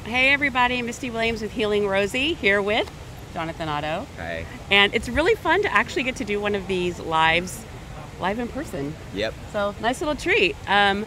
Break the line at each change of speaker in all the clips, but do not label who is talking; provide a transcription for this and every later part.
Hey everybody, Misty Williams with Healing Rosie here with Jonathan Otto.
Hi.
And it's really fun to actually get to do one of these live in person.
Yep.
So nice little treat.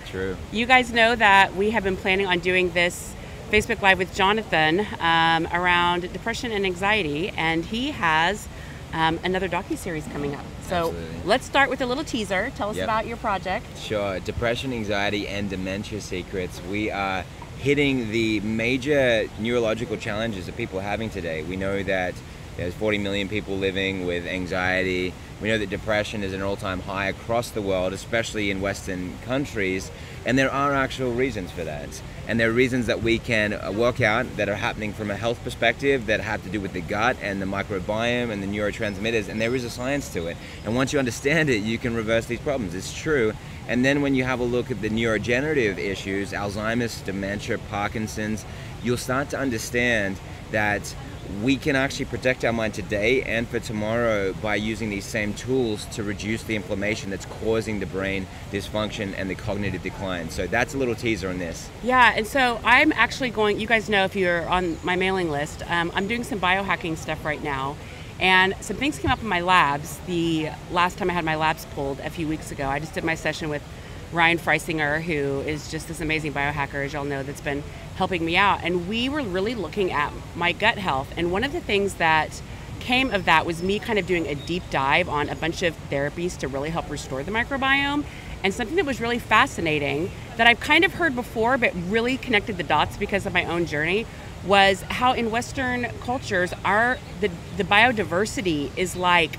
True.
You guys know that we have been planning on doing this Facebook Live with Jonathan around depression and anxiety, and he has another docuseries coming up. So
Absolutely.
Let's start with a little teaser. Tell us about your project.
Sure. Depression, anxiety, and dementia secrets. We are hitting the major neurological challenges that people are having today. We know that there's 40 million people living with anxiety. We know that depression is an all-time high across the world, especially in Western countries, and there are actual reasons for that. And there are reasons that we can work out that are happening from a health perspective that have to do with the gut and the microbiome and the neurotransmitters, and there is a science to it. And once you understand it, you can reverse these problems. It's true. And then when you have a look at the neurodegenerative issues, Alzheimer's, dementia, Parkinson's, you'll start to understand that we can actually protect our mind today and for tomorrow by using these same tools to reduce the inflammation that's causing the brain dysfunction and the cognitive decline. So that's a little teaser on this.
Yeah, and so I'm actually going, you guys know if you're on my mailing list, I'm doing some biohacking stuff right now. And some things came up in my labs the last time I had my labs pulled a few weeks ago. I just did my session with Ryan Freisinger, who is just this amazing biohacker, as y'all know, that's been helping me out. And we were really looking at my gut health. And one of the things that came of that was me kind of doing a deep dive on a bunch of therapies to really help restore the microbiome. And something that was really fascinating that I've kind of heard before, but really connected the dots because of my own journey, was how in Western cultures, the biodiversity is like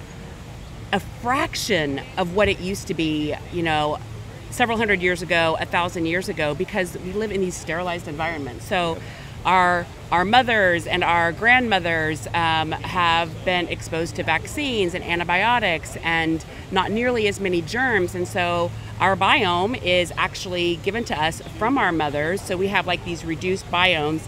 a fraction of what it used to be, you know, several hundred years ago, 1,000 years ago, because we live in these sterilized environments. So our mothers and our grandmothers have been exposed to vaccines and antibiotics and not nearly as many germs. And so our biome is actually given to us from our mothers. So we have like these reduced biomes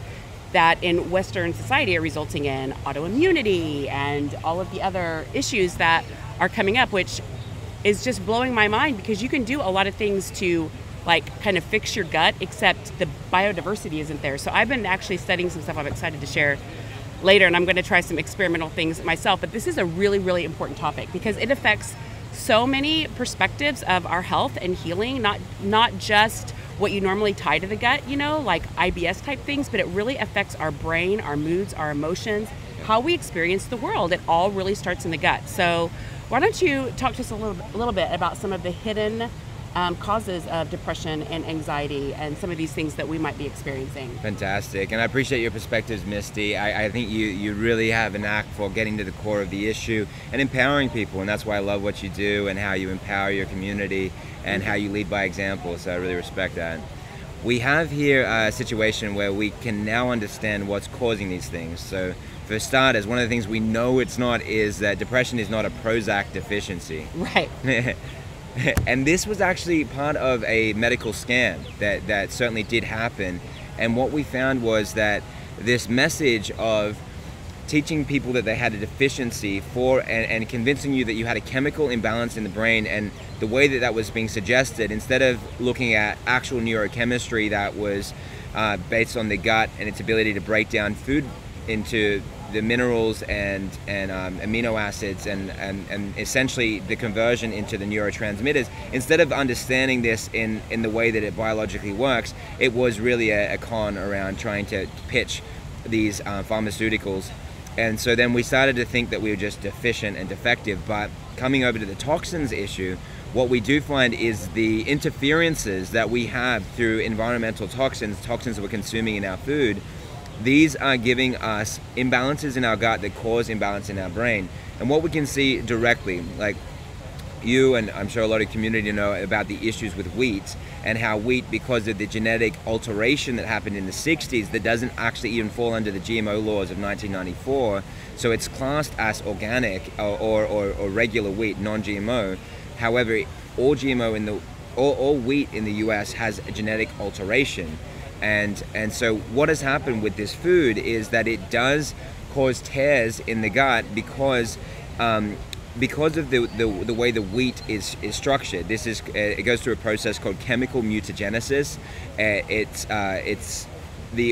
that in Western society are resulting in autoimmunity and all of the other issues that are coming up, which is just blowing my mind because you can do a lot of things to like kind of fix your gut, except the biodiversity isn't there. So I've been actually studying some stuff I'm excited to share later, and I'm going to try some experimental things myself. But this is a really, really important topic because it affects so many perspectives of our health and healing, not just what you normally tie to the gut, you know, like IBS type things, but it really affects our brain, our moods, our emotions, how we experience the world. It all really starts in the gut. So why don't you talk to us a little bit about some of the hidden causes of depression and anxiety and some of these things that we might be experiencing.
Fantastic, and I appreciate your perspectives, Misty. I think you really have a knack for getting to the core of the issue and empowering people, and that's why I love what you do and how you empower your community and how you lead by example, so I really respect that. We have here a situation where we can now understand what's causing these things. So for starters, one of the things we know it's not is that depression is not a Prozac deficiency.
Right.
And this was actually part of a medical scan that certainly did happen. And what we found was that this message of teaching people that they had a deficiency and convincing you that you had a chemical imbalance in the brain, and the way that was being suggested, instead of looking at actual neurochemistry that was based on the gut and its ability to break down food into the minerals and amino acids and essentially the conversion into the neurotransmitters, instead of understanding this in the way that it biologically works, it was really a con around trying to pitch these pharmaceuticals. And so then we started to think that we were just deficient and defective. But coming over to the toxins issue, what we do find is the interferences that we have through environmental toxins that we're consuming in our food. These are giving us imbalances in our gut that cause imbalance in our brain. And what we can see directly, like you and I'm sure a lot of community know about the issues with wheat, and how wheat, because of the genetic alteration that happened in the 60s, that doesn't actually even fall under the GMO laws of 1994, so it's classed as organic or regular wheat, non-GMO. However, all wheat in the US has a genetic alteration. And so what has happened with this food is that it does cause tears in the gut because of the way the wheat is structured. It goes through a process called chemical mutagenesis. It's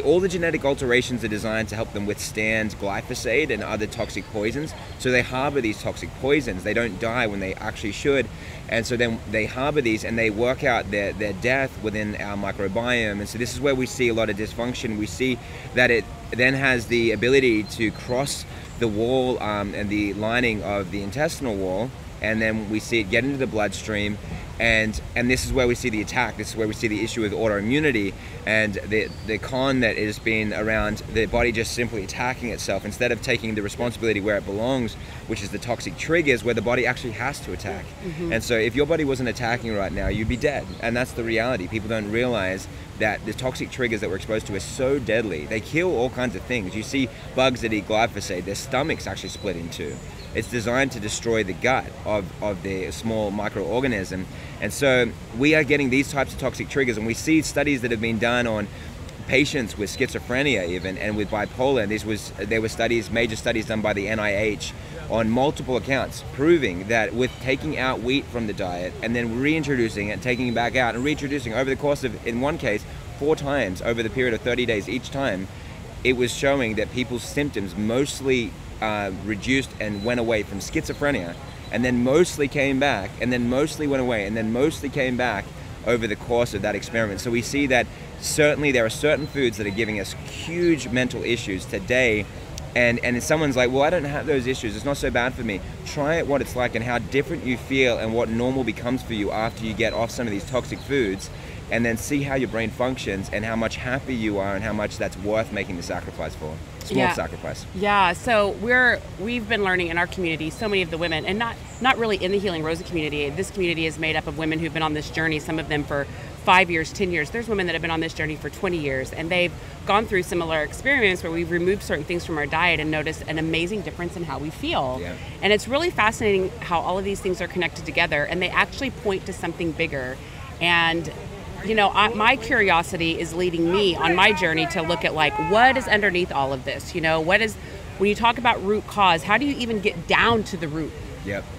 all the genetic alterations are designed to help them withstand glyphosate and other toxic poisons. So they harbor these toxic poisons. They don't die when they actually should. And so then they harbor these and they work out their death within our microbiome. And so this is where we see a lot of dysfunction. We see that it then has the ability to cross the wall and the lining of the intestinal wall. And then we see it get into the bloodstream. And this is where we see the attack. This is where we see the issue with autoimmunity and the con that has been around the body just simply attacking itself instead of taking the responsibility where it belongs, which is the toxic triggers where the body actually has to attack. And so if your body wasn't attacking right now, you'd be dead. And that's the reality. People don't realize that the toxic triggers that we're exposed to are so deadly. They kill all kinds of things. You see bugs that eat glyphosate, their stomachs actually split in two. It's designed to destroy the gut of the small microorganism. And so we are getting these types of toxic triggers, and we see studies that have been done on patients with schizophrenia even, and with bipolar. There were studies, major studies done by the NIH on multiple accounts, proving that with taking out wheat from the diet and then reintroducing it, taking it back out and reintroducing over the course of, in one case, 4 times over the period of 30 days each time, it was showing that people's symptoms mostly reduced and went away from schizophrenia, and then mostly came back, and then mostly went away, and then mostly came back over the course of that experiment. So we see that certainly there are certain foods that are giving us huge mental issues today, and if someone's like, well, I don't have those issues, it's not so bad for me. Try it, what it's like and how different you feel and what normal becomes for you after you get off some of these toxic foods, and then see how your brain functions and how much happier you are and how much that's worth making the sacrifice for. Small sacrifice.
Yeah, so we've been learning in our community, so many of the women, and not really in the Healing Rosie community. This community is made up of women who've been on this journey, some of them for 5 years, 10 years. There's women that have been on this journey for 20 years, and they've gone through similar experiments where we've removed certain things from our diet and noticed an amazing difference in how we feel.
Yeah.
And it's really fascinating how all of these things are connected together, and they actually point to something bigger. And you know, my curiosity is leading me on my journey to look at like, what is underneath all of this? You know, when you talk about root cause, how do you even get down to the root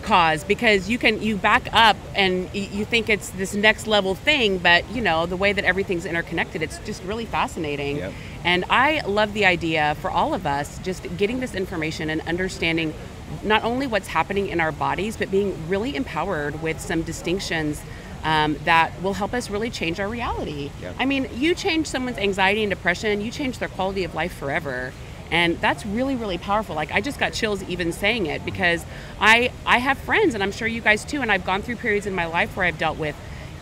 cause? Because you back up and you think it's this next level thing, but you know, the way that everything's interconnected, it's just really fascinating.
Yep.
And I love the idea for all of us, just getting this information and understanding not only what's happening in our bodies, but being really empowered with some distinctions that will help us really change our reality.
Yep.
I mean, you change someone's anxiety and depression, you change their quality of life forever. And that's really, really powerful. Like, I just got chills even saying it, because I have friends, and I'm sure you guys too, and I've gone through periods in my life where I've dealt with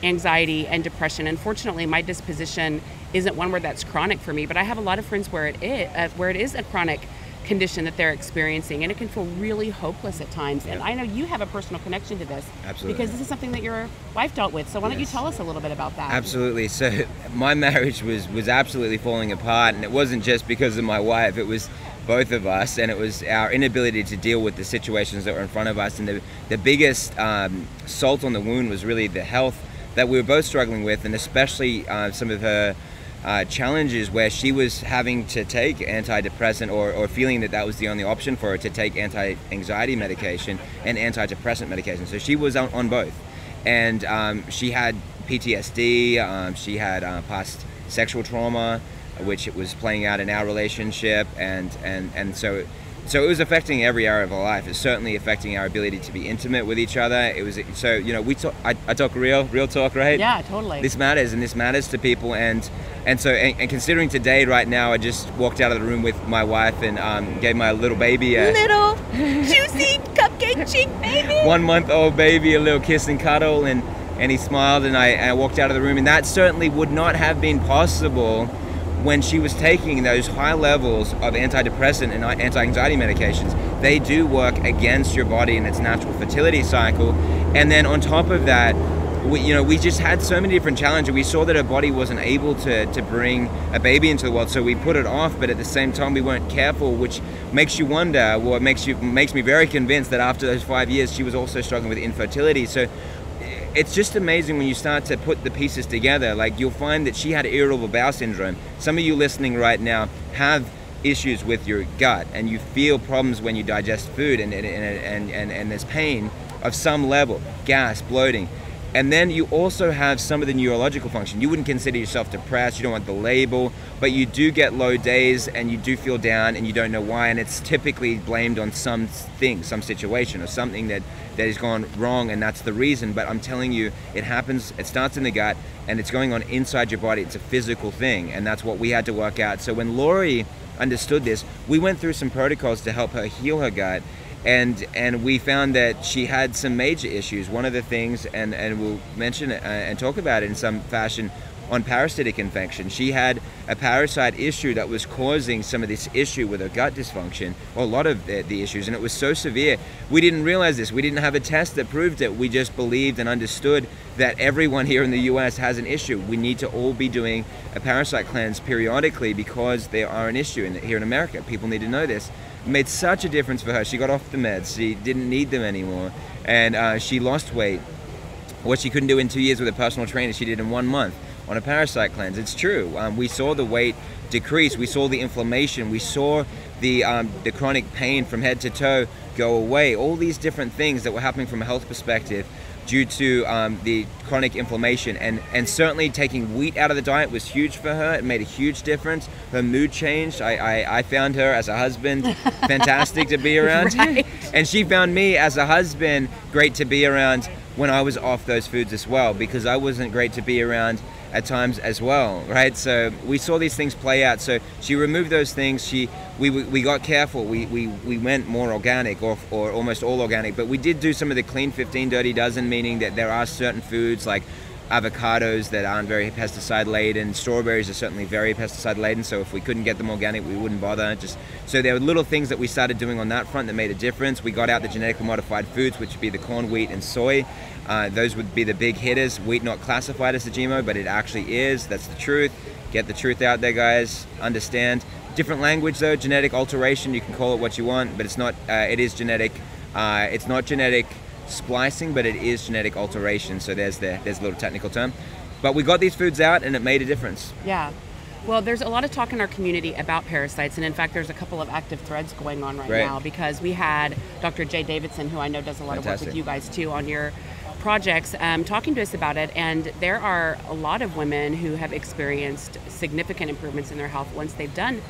anxiety and depression. Unfortunately, my disposition isn't one where that's chronic for me, but I have a lot of friends where it is a chronic condition that they're experiencing, and it can feel really hopeless at times. And I know you have a personal connection to this.
Absolutely.
Because this is something that your wife dealt with. So why don't you tell us a little bit about that?
Absolutely. So my marriage was absolutely falling apart, and it wasn't just because of my wife, it was both of us, and it was our inability to deal with the situations that were in front of us. And the biggest salt on the wound was really the health that we were both struggling with, and especially some of her challenges where she was having to take antidepressant or feeling that was the only option for her, to take anti-anxiety medication and antidepressant medication. So she was on both, and she had PTSD, she had past sexual trauma, which it was playing out in our relationship, and so it was affecting every area of our life. It's certainly affecting our ability to be intimate with each other. It was, so, you know, I talk real talk, right?
Yeah, totally.
This matters, and this matters to people, and considering today, right now, I just walked out of the room with my wife and gave my little baby a
little juicy cupcake cheek baby,
1-month-old baby, a little kiss and cuddle, and he smiled, and I walked out of the room, and that certainly would not have been possible when she was taking those high levels of antidepressant and anti-anxiety medications. They do work against your body and its natural fertility cycle. And then on top of that, we just had so many different challenges. We saw that her body wasn't able to bring a baby into the world, so we put it off, but at the same time we weren't careful, which makes you wonder, or makes me very convinced that after those 5 years she was also struggling with infertility. So it's just amazing when you start to put the pieces together. Like, you'll find that she had irritable bowel syndrome. Some of you listening right now have issues with your gut, and you feel problems when you digest food, and there's pain of some level, gas, bloating. And then you also have some of the neurological function. You wouldn't consider yourself depressed, you don't want the label, but you do get low days and you do feel down and you don't know why, and it's typically blamed on something, some situation or something that has gone wrong, and that's the reason. But I'm telling you, it happens, it starts in the gut and it's going on inside your body. It's a physical thing, and that's what we had to work out. So when Lori understood this, we went through some protocols to help her heal her gut. And we found that she had some major issues. One of the things, and we'll mention it and talk about it in some fashion, on parasitic infection. She had a parasite issue that was causing some of this issue with her gut dysfunction, or a lot of the issues, and it was so severe. We didn't realize this. We didn't have a test that proved it. We just believed and understood that everyone here in the US has an issue. We need to all be doing a parasite cleanse periodically because they are an issue here in America. People need to know this. It made such a difference for her. She got off the meds. She didn't need them anymore. And she lost weight. What she couldn't do in 2 years with a personal trainer, she did in 1 month on a parasite cleanse. It's true. We saw the weight decrease. We saw the inflammation. We saw the chronic pain from head to toe go away. All these different things that were happening from a health perspective due to the chronic inflammation, and certainly taking wheat out of the diet was huge for her. It made a huge difference. Her mood changed. I found her as a husband fantastic to be around,
Right.
And she found me as a husband great to be around when I was off those foods as well, because I wasn't great to be around at times as well, right? So we saw these things play out. So she removed those things. We got careful. We went more organic, or almost all organic, but we did do some of the clean 15 dirty dozen, meaning that there are certain foods like avocados that aren't very pesticide laden. Strawberries are certainly very pesticide laden, so if we couldn't get them organic, we wouldn't bother. So there were little things that we started doing on that front that made a difference. We got out the genetically modified foods, which would be the corn, wheat, and soy. Those would be the big hitters. Wheat not classified as a GMO, but it actually is. That's the truth. Get the truth out there, guys. Understand. Different language though. Genetic alteration. You can call it what you want, but it's not. It is genetic. It's not genetic splicing, but it is genetic alteration. So there's a little technical term. But we got these foods out, and it made a difference.
Yeah. Well, there's a lot of talk in our community about parasites, and in fact, there's a couple of active threads going on right now, because we had Dr. Jay Davidson, who I know does a lot of work with you guys too on your projects, talking to us about it, and there are a lot of women who have experienced significant improvements in their health once they've done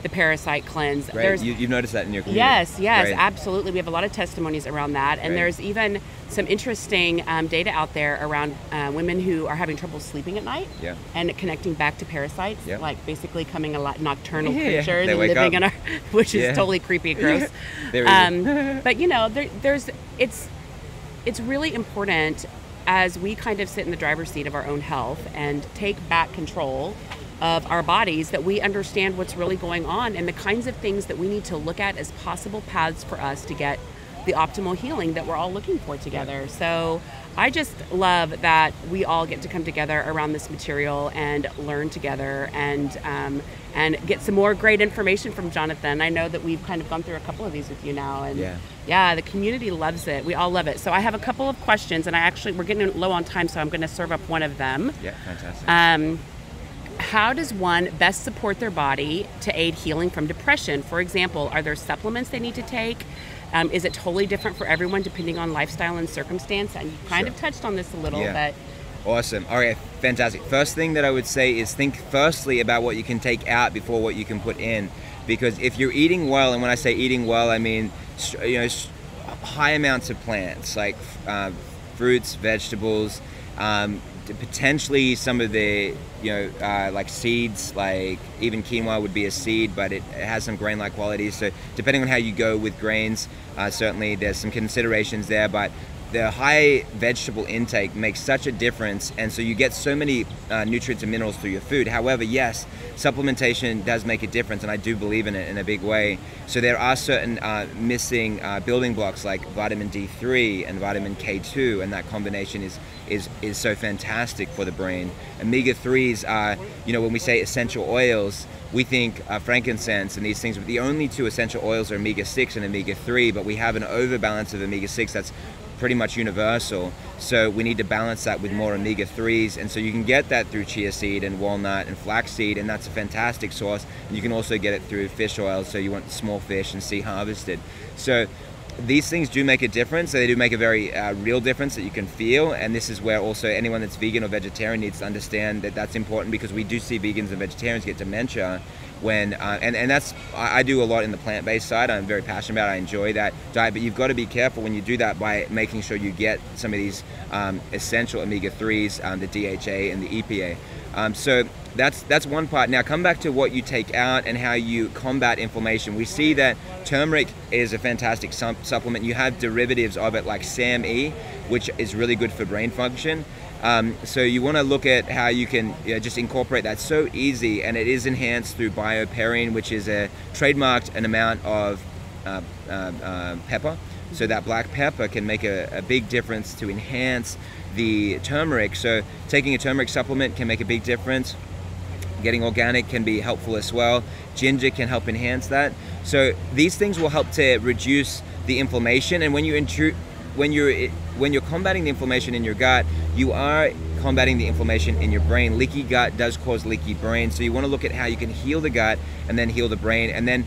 the parasite cleanse.
Right. You've noticed that in your community.
Yes,
right.
Absolutely. We have a lot of testimonies around that, and there's even some interesting data out there around women who are having trouble sleeping at night, and connecting back to parasites, like basically coming a lot nocturnal creatures and living in our, which is totally creepy and gross. But you know, it's really important as we kind of sit in the driver's seat of our own health and take back control of our bodies, that we understand what's really going on and the kinds of things that we need to look at as possible paths for us to get the optimal healing that we're all looking for together. So I just love that we all get to come together around this material and learn together and get some more great information from Jonathan. I know that we've kind of gone through a couple of these with you now, and the community loves it. We all love it. So I have a couple of questions, and we're getting low on time, so I'm going to serve up one of them.
Yeah, fantastic.
How does one best support their body to aid healing from depression? For example, are there supplements they need to take? Is it totally different for everyone depending on lifestyle and circumstance? And you kind of touched on this a little, but...
Awesome. All right, fantastic. First thing that I would say is think firstly about what you can take out before what you can put in. Because if you're eating well, and when I say eating well, I mean high amounts of plants like fruits, vegetables, potentially some of the like seeds, like even quinoa would be a seed, but it has some grain-like qualities. So depending on how you go with grains, certainly there's some considerations there, but the high vegetable intake makes such a difference, and so you get so many nutrients and minerals through your food. However, yes, supplementation does make a difference, and I do believe in it in a big way. So there are certain missing building blocks like vitamin D3 and vitamin K2, and that combination is so fantastic for the brain. Omega-3s are, when we say essential oils, we think frankincense and these things, but the only two essential oils are omega-6 and omega-3, but we have an overbalance of omega-6 that's pretty much universal. So we need to balance that with more omega-3s, and so you can get that through chia seed and walnut and flaxseed, and that's a fantastic source. And you can also get it through fish oil, so you want small fish and sea harvested. So these things do make a difference. They do make a very real difference that you can feel, and this is where also anyone that's vegan or vegetarian needs to understand that that's important, because we do see vegans and vegetarians get dementia when and that's I do a lot in the plant-based side. I'm very passionate about it. I enjoy that diet, but you've got to be careful when you do that by making sure you get some of these essential omega-3s, the DHA and the EPA. So that's one part. Now come back to what you take out and how you combat inflammation. We see that turmeric is a fantastic supplement. You have derivatives of it like SAMe, which is really good for brain function. So you want to look at how you can just incorporate that. So easy, and it is enhanced through bioperine, which is a trademarked an amount of pepper. So that black pepper can make a big difference to enhance the turmeric. So taking a turmeric supplement can make a big difference. Getting organic can be helpful as well. Ginger can help enhance that. So these things will help to reduce the inflammation, and when you're combating the inflammation in your gut, you are combating the inflammation in your brain. Leaky gut does cause leaky brain, so you want to look at how you can heal the gut and then heal the brain. And then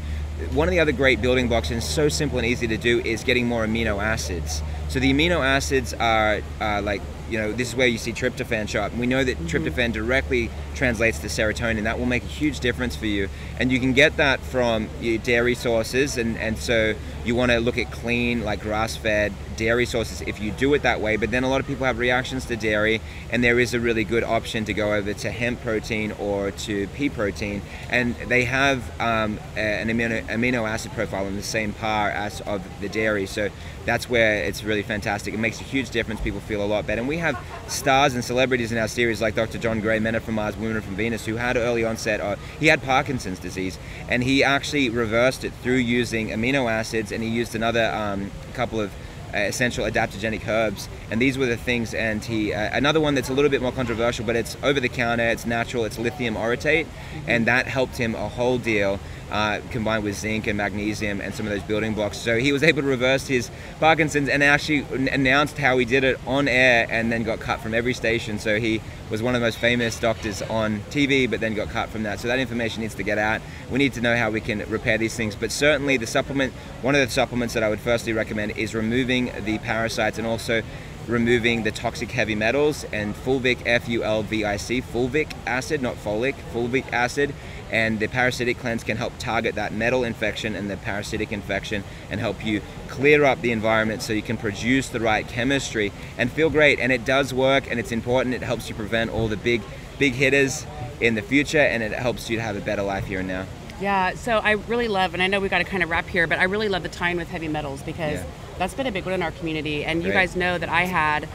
one of the other great building blocks, and so simple and easy to do, is getting more amino acids. So the amino acids are like, this is where you see tryptophan show up. And we know that tryptophan directly translates to serotonin. That will make a huge difference for you. And you can get that from your dairy sources. And so you want to look at clean, like grass-fed dairy sources if you do it that way. But then a lot of people have reactions to dairy, and there is a really good option to go over to hemp protein or to pea protein. And they have an amino acid profile in the same par as of the dairy. So that's where it's really fantastic. It makes a huge difference. People feel a lot better. And we have stars and celebrities in our series like Dr. John Gray, Men Are From Mars, Women Are From Venus, who had early onset, he had Parkinson's disease, and he actually reversed it through using amino acids, and he used another couple of essential adaptogenic herbs, and these were the things. And he another one that's a little bit more controversial, but it's over the counter, it's natural, it's lithium orotate, and that helped him a whole deal, combined with zinc and magnesium and some of those building blocks. So he was able to reverse his Parkinson's, and actually announced how he did it on air, and then got cut from every station. So he was one of the most famous doctors on TV, but then got cut from that. So that information needs to get out. We need to know how we can repair these things. But certainly the supplement, one of the supplements that I would firstly recommend is removing the parasites, and also removing the toxic heavy metals, and fulvic, F-U-L-V-I-C, fulvic acid, not folic, fulvic acid. And the parasitic cleanse can help target that metal infection and the parasitic infection, and help you clear up the environment so you can produce the right chemistry and feel great. And it does work, and it's important. It helps you prevent all the big hitters in the future, and it helps you to have a better life here and now.
Yeah, so I really love, and I know we've got to kind of wrap here, but I really love the tie-in with heavy metals, because that's been a big one in our community. And you guys know that I had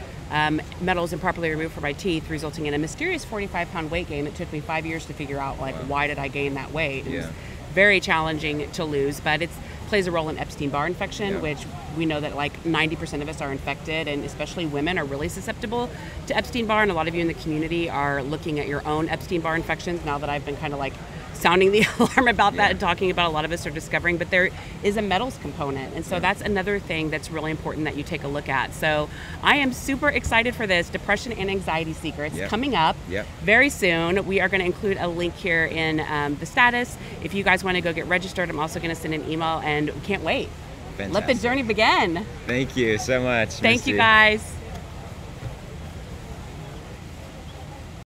metals improperly removed from my teeth, resulting in a mysterious 45-pound weight gain. It took me 5 years to figure out, why did I gain that weight? It was very challenging to lose, but it plays a role in Epstein-Barr infection, which we know that 90% of us are infected, and especially women are really susceptible to Epstein-Barr. And a lot of you in the community are looking at your own Epstein-Barr infections now that I've been kind of sounding the alarm about that and talking about. A lot of us are discovering, but there is a metals component, and so that's another thing that's really important that you take a look at. So I am super excited for this Depression and Anxiety Secrets coming up very soon. We are going to include a link here in the status if you guys want to go get registered. I'm also going to send an email, and can't wait.
Fantastic.
Let the journey begin.
Thank you so much.
Thank you guys.